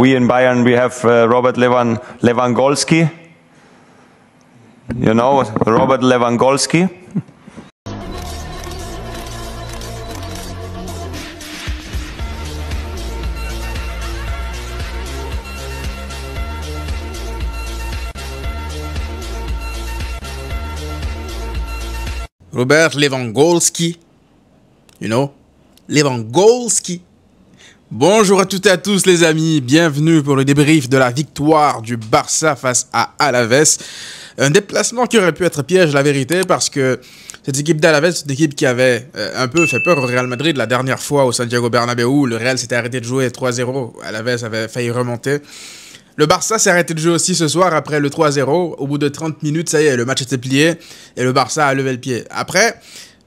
we in Bayern, we have Robert Lewandowski. You know, Robert Lewandowski. Robert Lewandowski. You know, Lewandowski. Bonjour à toutes et à tous les amis, bienvenue pour le débrief de la victoire du Barça face à Alaves. Un déplacement qui aurait pu être piège, la vérité, parce que cette équipe d'Alaves, c'est une équipe qui avait un peu fait peur au Real Madrid la dernière fois au Santiago Bernabéu. Le Real s'était arrêté de jouer 3-0, Alaves avait failli remonter. Le Barça s'est arrêté de jouer aussi ce soir après le 3-0. Au bout de 30 minutes, ça y est, le match était plié et le Barça a levé le pied. Après,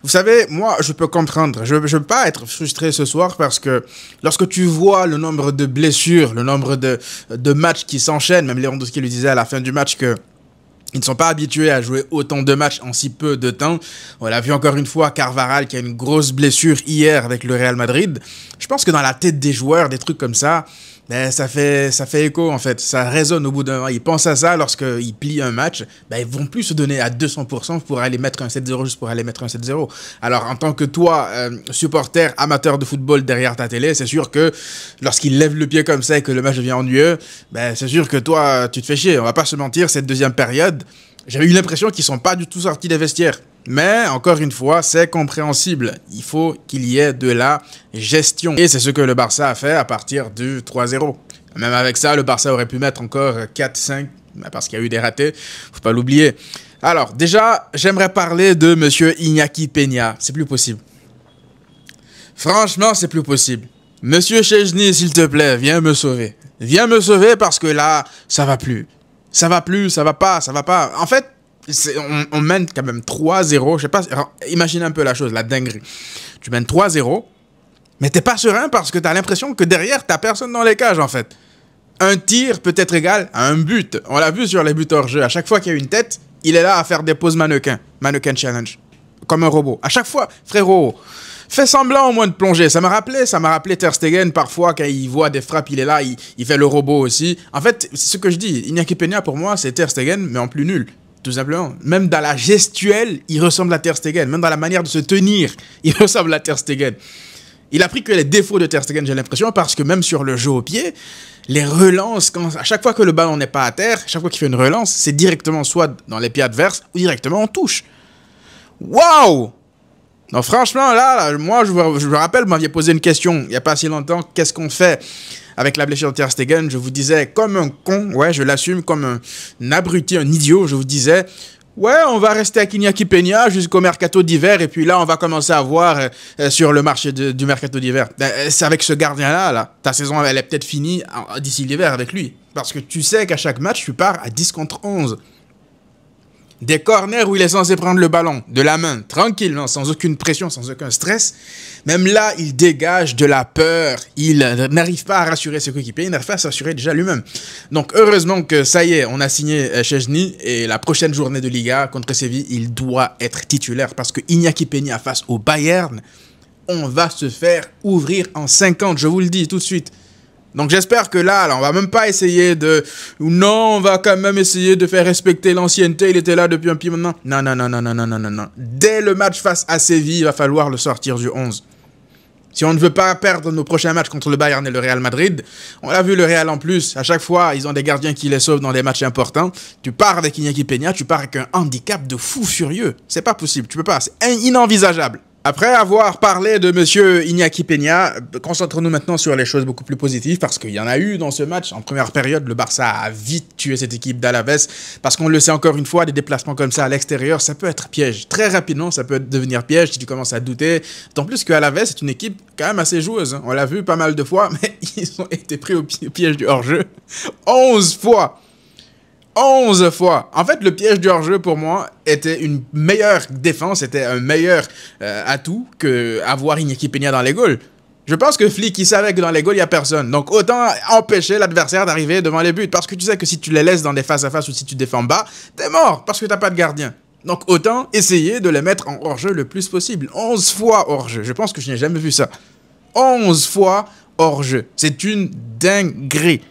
vous savez, moi, je peux comprendre. Je ne veux pas être frustré ce soir parce que lorsque tu vois le nombre de blessures, le nombre de matchs qui s'enchaînent, même Lewandowski lui disait à la fin du match que ils ne sont pas habitués à jouer autant de matchs en si peu de temps. On l'a vu encore une fois, Carvajal qui a une grosse blessure hier avec le Real Madrid. Je pense que dans la tête des joueurs, des trucs comme ça, ben, ça fait écho en fait, ça résonne au bout d'un moment. Ils pensent à ça lorsqu'ils plient un match, ben, ils vont plus se donner à 200% pour aller mettre un 7-0 juste pour aller mettre un 7-0. Alors en tant que toi, supporter, amateur de football derrière ta télé, c'est sûr que lorsqu'ils lèvent le pied comme ça et que le match devient ennuyeux, ben, c'est sûr que toi, tu te fais chier. On va pas se mentir, cette deuxième période, j'avais eu l'impression qu'ils sont pas du tout sortis des vestiaires. Mais, encore une fois, c'est compréhensible. Il faut qu'il y ait de la gestion. Et c'est ce que le Barça a fait à partir du 3-0. Même avec ça, le Barça aurait pu mettre encore 4-5, parce qu'il y a eu des ratés. Faut pas l'oublier. Alors, déjà, j'aimerais parler de monsieur Iñaki Peña. C'est plus possible. Franchement, c'est plus possible. Monsieur Szczęsny, s'il te plaît, viens me sauver. Viens me sauver parce que là, ça va plus. Ça va plus, ça va pas, ça va pas. En fait, on mène quand même 3-0. Je sais pas, imagine un peu la chose, la dinguerie. Tu mènes 3-0, mais t'es pas serein parce que t'as l'impression que derrière, t'as personne dans les cages en fait. Un tir peut être égal à un but. On l'a vu sur les buts hors jeu. À chaque fois qu'il y a une tête, il est là à faire des pauses mannequin. Mannequin challenge. Comme un robot. À chaque fois, frérot, fais semblant au moins de plonger. Ça m'a rappelé Ter Stegen parfois quand il voit des frappes, il est là, il fait le robot aussi. En fait, c'est ce que je dis. Iñaki Peña pour moi, c'est Ter Stegen, mais en plus nul. Tout simplement. Même dans la gestuelle, il ressemble à Ter Stegen. Même dans la manière de se tenir, il ressemble à Ter Stegen. Il a pris que les défauts de Ter Stegen, j'ai l'impression, parce que même sur le jeu au pied, les relances, à chaque fois que le ballon n'est pas à terre, chaque fois qu'il fait une relance, c'est directement soit dans les pieds adverses ou directement en touche. Waouh! Non, franchement, là moi, je me rappelle, vous m'aviez posé une question il n'y a pas si longtemps. Qu'est-ce qu'on fait avec la blessure de Ter Stegen? Je vous disais, comme un con, ouais, je l'assume, comme un abruti, un idiot, je vous disais, ouais, on va rester avec Iñaki Peña jusqu'au mercato d'hiver, et puis là, on va commencer à voir sur le marché du mercato d'hiver. C'est avec ce gardien-là, là, ta saison, elle est peut-être finie d'ici l'hiver avec lui. Parce que tu sais qu'à chaque match, tu pars à 10 contre 11. Des corners où il est censé prendre le ballon de la main, tranquillement, sans aucune pression, sans aucun stress. Même là, il dégage de la peur. Il n'arrive pas à rassurer ses coéquipiers, il n'arrive pas à s'assurer déjà lui-même. Donc, heureusement que ça y est, on a signé Szczęsny et la prochaine journée de Liga contre Séville, il doit être titulaire parce que Iñaki Peña face au Bayern, on va se faire ouvrir en 50, je vous le dis tout de suite. Donc j'espère que là, on va même pas essayer de... Non, on va quand même essayer de faire respecter l'ancienneté. Il était là depuis un petit moment. Non, non, non, non, non, non, non, non, non. Dès le match face à Séville, il va falloir le sortir du 11. Si on ne veut pas perdre nos prochains matchs contre le Bayern et le Real Madrid, on l'a vu le Real en plus, à chaque fois, ils ont des gardiens qui les sauvent dans des matchs importants. Tu pars avec Iñaki Peña, tu pars avec un handicap de fou furieux. C'est pas possible, tu peux pas, c'est inenvisageable. Après avoir parlé de monsieur Iñaki Peña, concentrons-nous maintenant sur les choses beaucoup plus positives parce qu'il y en a eu dans ce match. En première période, le Barça a vite tué cette équipe d'Alaves parce qu'on le sait encore une fois, des déplacements comme ça à l'extérieur, ça peut être piège. Très rapidement, ça peut devenir piège si tu commences à douter. D'autant plus que Alaves est une équipe quand même assez joueuse. Hein. On l'a vu pas mal de fois, mais ils ont été pris au piège du hors-jeu 11 fois. 11 fois. En fait, le piège du hors-jeu, pour moi, était une meilleure défense, était un meilleur atout que avoir Iñaki Peña dans les goals. Je pense que Flick, il savait que dans les goals, il n'y a personne. Donc, autant empêcher l'adversaire d'arriver devant les buts. Parce que tu sais que si tu les laisses dans des face-à-face ou si tu défends bas, t'es mort parce que t'as pas de gardien. Donc, autant essayer de les mettre en hors-jeu le plus possible. 11 fois hors-jeu. Je pense que je n'ai jamais vu ça. 11 fois hors-jeu. C'est une dinguerie.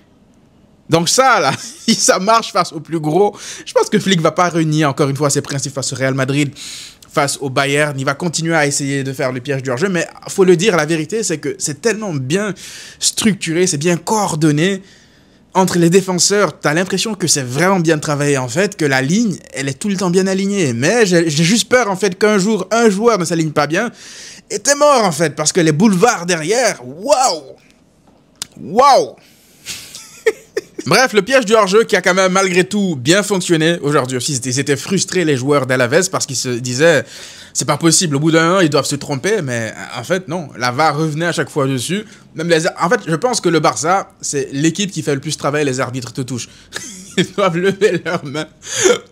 Donc ça, là, si ça marche face au plus gros, je pense que Flick va pas renier encore une fois ses principes face au Real Madrid, face au Bayern. Il va continuer à essayer de faire le piège du hors-jeu, mais faut le dire, la vérité, c'est que c'est tellement bien structuré, c'est bien coordonné entre les défenseurs. T'as l'impression que c'est vraiment bien travaillé, en fait, que la ligne, elle est tout le temps bien alignée. Mais j'ai juste peur, en fait, qu'un jour, un joueur ne s'aligne pas bien et t'es mort, en fait, parce que les boulevards derrière, waouh! Waouh! Bref, le piège du hors-jeu qui a quand même malgré tout bien fonctionné aujourd'hui aussi. Ils étaient frustrés les joueurs d'Alaves parce qu'ils se disaient c'est pas possible, au bout d'un an ils doivent se tromper, mais en fait non, la VAR revenait à chaque fois dessus. Même en fait, je pense que le Barça, c'est l'équipe qui fait le plus travailler les arbitres de touche. Ils doivent lever leurs mains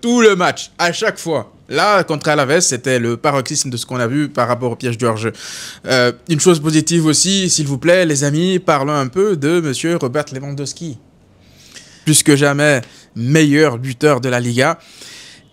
tout le match, à chaque fois. Là, contre Alaves, c'était le paroxysme de ce qu'on a vu par rapport au piège du hors-jeu. Une chose positive aussi, s'il vous plaît, les amis, parlons un peu de monsieur Robert Lewandowski. Plus que jamais, meilleur buteur de la Liga.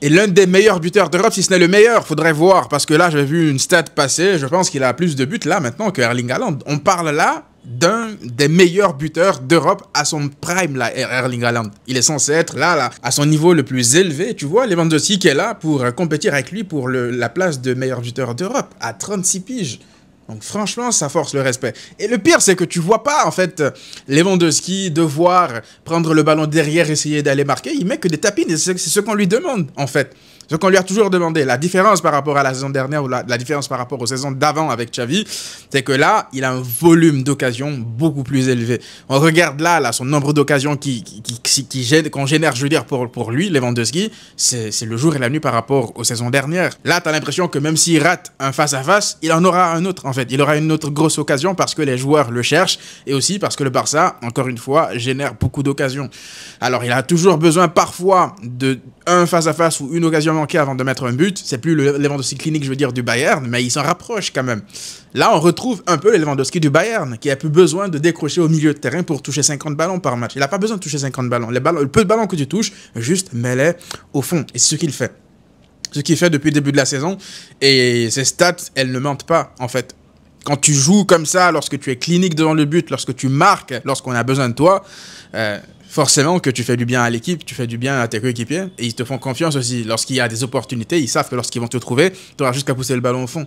Et l'un des meilleurs buteurs d'Europe, si ce n'est le meilleur, faudrait voir. Parce que là, j'ai vu une stat passer, je pense qu'il a plus de buts là maintenant que Erling Haaland. On parle là d'un des meilleurs buteurs d'Europe à son prime, là, Erling Haaland. Il est censé être là, à son niveau le plus élevé. Tu vois, Lewandowski qui est là pour compétir avec lui pour la place de meilleur buteur d'Europe à 36 piges. Donc franchement, ça force le respect. Et le pire, c'est que tu vois pas, en fait, Lewandowski devoir prendre le ballon derrière, essayer d'aller marquer. Il met que des tapines, et c'est ce qu'on lui demande, en fait. Ce qu'on lui a toujours demandé. La différence par rapport à la saison dernière ou la différence par rapport aux saisons d'avant avec Xavi, c'est que là, il a un volume d'occasions beaucoup plus élevé. On regarde là son nombre d'occasions qu'on génère, je veux dire, pour lui, Lewandowski, c'est le jour et la nuit par rapport aux saisons dernières. Là, tu as l'impression que même s'il rate un face-à-face, il en aura un autre, en fait. Il aura une autre grosse occasion parce que les joueurs le cherchent et aussi parce que le Barça, encore une fois, génère beaucoup d'occasions. Alors, il a toujours besoin parfois de un face-à-face ou une occasion manquée avant de mettre un but. C'est plus le Lewandowski clinique, je veux dire, du Bayern, mais il s'en rapproche quand même. Là, on retrouve un peu le Lewandowski du Bayern, qui a plus besoin de décrocher au milieu de terrain pour toucher 50 ballons par match. Il n'a pas besoin de toucher 50 ballons. Le peu de ballons que tu touches, juste mets-les au fond. Et c'est ce qu'il fait. Ce qu'il fait depuis le début de la saison. Et ses stats, elles ne mentent pas, en fait. Quand tu joues comme ça, lorsque tu es clinique devant le but, lorsque tu marques, lorsqu'on a besoin de toi, forcément que tu fais du bien à l'équipe, tu fais du bien à tes coéquipiers, et ils te font confiance aussi. Lorsqu'il y a des opportunités, ils savent que lorsqu'ils vont te trouver, tu auras juste qu'à pousser le ballon au fond.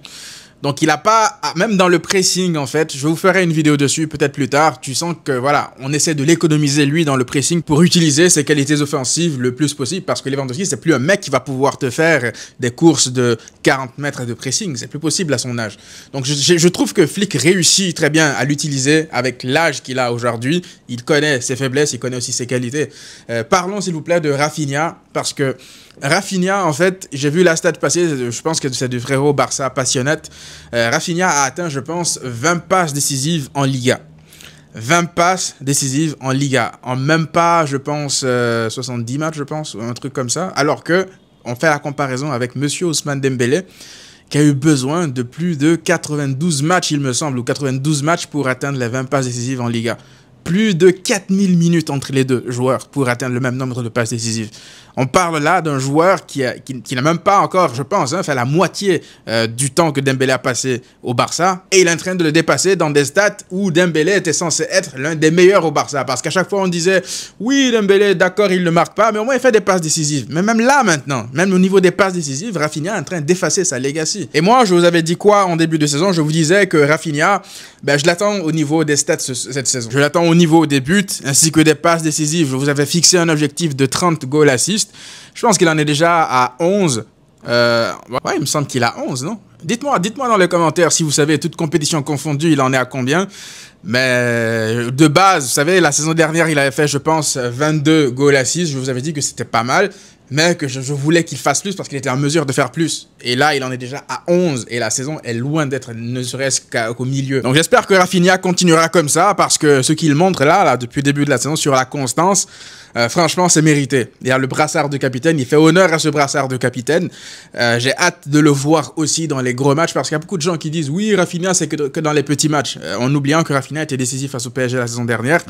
Donc il n'a pas, même dans le pressing en fait, je vous ferai une vidéo dessus peut-être plus tard, tu sens que voilà, on essaie de l'économiser lui dans le pressing pour utiliser ses qualités offensives le plus possible parce que Lewandowski c'est plus un mec qui va pouvoir te faire des courses de 40 mètres de pressing, c'est plus possible à son âge. Donc je trouve que Flick réussit très bien à l'utiliser avec l'âge qu'il a aujourd'hui, il connaît ses faiblesses, il connaît aussi ses qualités. Parlons s'il vous plaît de Rafinha parce que Rafinha, en fait, j'ai vu la stat passer, je pense que c'est du frérot Barça Passionnette. Rafinha a atteint, je pense, 20 passes décisives en Liga. 20 passes décisives en Liga. En même pas, je pense, 70 matchs, je pense, ou un truc comme ça. Alors que, on fait la comparaison avec Monsieur Ousmane Dembélé, qui a eu besoin de plus de 92 matchs, il me semble, ou 92 matchs pour atteindre les 20 passes décisives en Liga. Plus de 4000 minutes entre les deux joueurs pour atteindre le même nombre de passes décisives. On parle là d'un joueur qui n'a même pas encore, je pense, fait la moitié du temps que Dembélé a passé au Barça. Et il est en train de le dépasser dans des stats où Dembélé était censé être l'un des meilleurs au Barça. Parce qu'à chaque fois, on disait, oui, Dembélé, d'accord, il ne marque pas, mais au moins il fait des passes décisives. Mais même là, maintenant, même au niveau des passes décisives, Rafinha est en train d'effacer sa legacy. Et moi, je vous avais dit quoi en début de saison? Je vous disais que Rafinha, je l'attends au niveau des stats cette saison. Je l'attends au niveau des buts, ainsi que des passes décisives. Je vous avais fixé un objectif de 30 goals assists. Je pense qu'il en est déjà à 11. Ouais, il me semble qu'il a 11, non? Dites-moi dans les commentaires si vous savez, toute compétition confondue, il en est à combien. Mais de base, vous savez, la saison dernière, il avait fait, je pense, 22 goals assists. Je vous avais dit que c'était pas mal, mais que je voulais qu'il fasse plus parce qu'il était en mesure de faire plus. Et là, il en est déjà à 11 et la saison est loin d'être ne serait-ce qu'au milieu. Donc j'espère que Rafinha continuera comme ça parce que ce qu'il montre là, depuis le début de la saison sur la constance, franchement, c'est mérité. Il y a le brassard de capitaine, il fait honneur à ce brassard de capitaine. J'ai hâte de le voir aussi dans les gros matchs parce qu'il y a beaucoup de gens qui disent oui, Rafinha, c'est que dans les petits matchs. En oubliant que Rafinha était décisif face au PSG la saison dernière,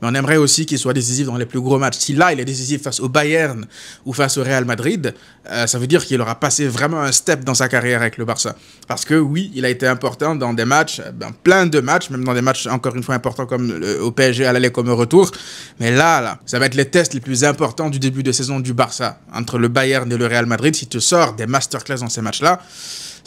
mais on aimerait aussi qu'il soit décisif dans les plus gros matchs. Si là, il est décisif face au Bayern ou face au Real Madrid, ça veut dire qu'il aura passé vraiment un stade step dans sa carrière avec le Barça. Parce que oui, il a été important dans des matchs, plein de matchs, même dans des matchs encore une fois importants comme au PSG à l'aller comme au retour. Mais là, ça va être les tests les plus importants du début de saison du Barça. Entre le Bayern et le Real Madrid, si tu sors des masterclass dans ces matchs-là,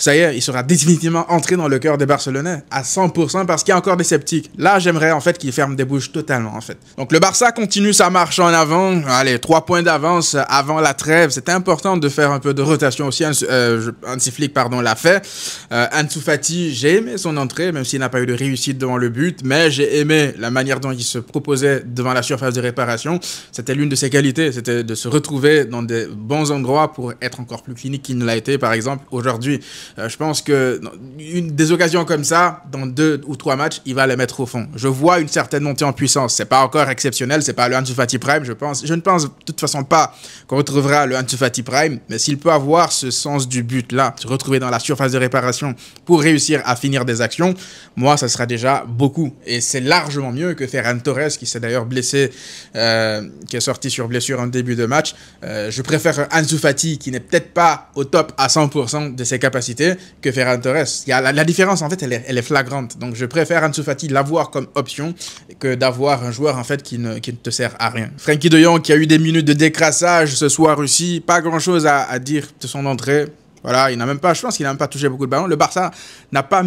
ça y est, il sera définitivement entré dans le cœur des Barcelonais à 100% parce qu'il y a encore des sceptiques. Là, j'aimerais en fait qu'il ferme des bouches totalement en fait. Donc le Barça continue sa marche en avant. Allez, 3 points d'avance avant la trêve. C'était important de faire un peu de rotation aussi. Hansi Flick, l'a fait. Ansu Fati, j'ai aimé son entrée, même s'il n'a pas eu de réussite devant le but, mais j'ai aimé la manière dont il se proposait devant la surface de réparation. C'était l'une de ses qualités, c'était de se retrouver dans des bons endroits pour être encore plus clinique qu'il ne l'a été, par exemple, aujourd'hui. Je pense que des occasions comme ça, dans 2 ou 3 matchs, il va les mettre au fond. Je vois une certaine montée en puissance. C'est pas encore exceptionnel, c'est pas le Ansu Fati Prime, je ne pense de toute façon pas qu'on retrouvera le Ansu Fati Prime, mais s'il peut avoir ce sens du but là, se retrouver dans la surface de réparation pour réussir à finir des actions, moi ça sera déjà beaucoup. Et c'est largement mieux que Ferran Torres, qui s'est d'ailleurs blessé, qui est sorti sur blessure en début de match. Je préfère Ansu Fati, qui n'est peut-être pas au top à 100% de ses capacités, que Ferran Torres. La différence, en fait, elle est flagrante. Donc, je préfère Ansu Fati l'avoir comme option que d'avoir un joueur, en fait, qui ne te sert à rien. Frenkie de Jong, qui a eu des minutes de décrassage ce soir aussi, pas grand-chose à dire de son entrée. Voilà, il n'a même pas, je pense qu'il n'a même pas touché beaucoup de ballons. Le Barça n'a pas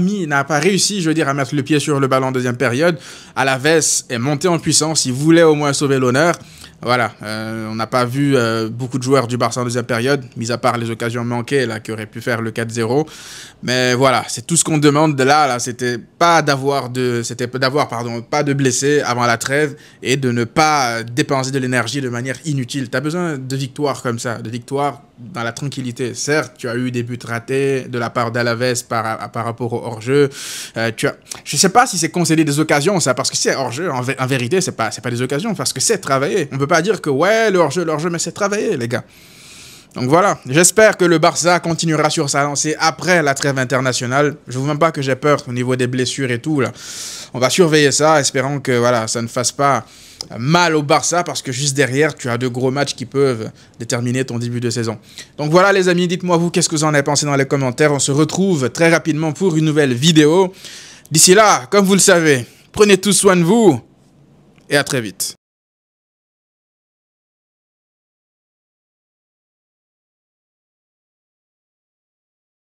réussi, je veux dire, à mettre le pied sur le ballon en deuxième période. Alaves est monté en puissance, il voulait au moins sauver l'honneur. Voilà, on n'a pas vu beaucoup de joueurs du Barça en deuxième période, mis à part les occasions manquées là, qui auraient pu faire le 4-0. Mais voilà, c'est tout ce qu'on demande de là. C'était pas d'avoir pas de blessés avant la trêve et de ne pas dépenser de l'énergie de manière inutile. Tu as besoin de victoires comme ça, de victoires dans la tranquillité. Certes, tu as eu des buts ratés de la part d'Alaves par rapport au hors-jeu. Je sais pas si c'est concéder des occasions, ça, parce que c'est hors-jeu. En vérité, c'est pas des occasions, parce que c'est travaillé. On peut pas dire que ouais, le hors-jeu, mais c'est travaillé, les gars. Donc voilà, j'espère que le Barça continuera sur sa lancée après la trêve internationale. Je ne vous mens pas que j'ai peur au niveau des blessures et tout, là. On va surveiller ça, espérant que voilà, ça ne fasse pas mal au Barça, parce que juste derrière, tu as de gros matchs qui peuvent déterminer ton début de saison. Donc voilà les amis, dites-moi vous qu'est-ce que vous en avez pensé dans les commentaires. On se retrouve très rapidement pour une nouvelle vidéo. D'ici là, comme vous le savez, prenez tous soin de vous et à très vite.